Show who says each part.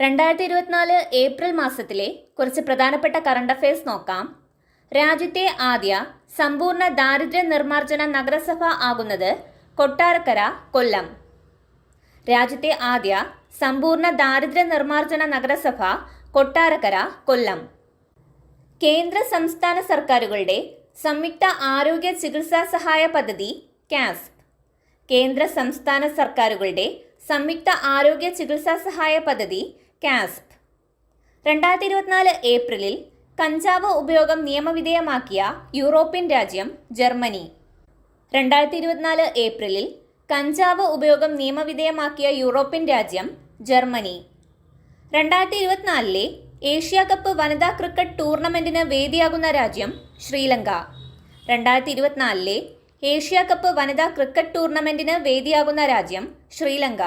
Speaker 1: 2024 April മാസത്തിലെ കുറച്ച് പ്രധാനപ്പെട്ട കറണ്ട് അഫയേഴ്സ് നോക്കാം. രാജ്യത്തെ ആദ്യ സമ്പൂർണ്ണ ദാരിദ്ര്യ നിർമ്മാർജ്ജന നഗരസഭ ആകുന്നത് കൊട്ടാരക്കര, കൊല്ലം. രാജ്യത്തെ ആദ്യ സമ്പൂർണ്ണ ദാരിദ്ര്യ നിർമ്മാർജ്ജന നഗരസഭ കൊട്ടാരക്കര, കൊല്ലം. കേന്ദ്ര സംസ്ഥാന സർക്കാരുകളുടെ സംയുക്ത ആരോഗ്യ ചികിത്സാ സഹായ പദ്ധതി കാസ്പ്. കേന്ദ്ര സംസ്ഥാന സർക്കാരുകളുടെ സംയുക്ത ആരോഗ്യ ചികിത്സാ സഹായ പദ്ധതി കാസ്പ്. 2024 ഏപ്രിലിൽ കഞ്ചാവ് ഉപയോഗം നിയമവിധേയമാക്കിയ യൂറോപ്യൻ രാജ്യം ജർമ്മനി. 2024 ഏപ്രിലിൽ കഞ്ചാവ് ഉപയോഗം നിയമവിധേയമാക്കിയ യൂറോപ്യൻ രാജ്യം ജർമ്മനി. 2024 ഏഷ്യ കപ്പ് വനിതാ ക്രിക്കറ്റ് ടൂർണമെന്റിന് വേദിയാകുന്ന രാജ്യം ശ്രീലങ്ക. 2024 ഏഷ്യ കപ്പ് വനിതാ ക്രിക്കറ്റ് ടൂർണമെന്റിന് വേദിയാകുന്ന രാജ്യം ശ്രീലങ്ക.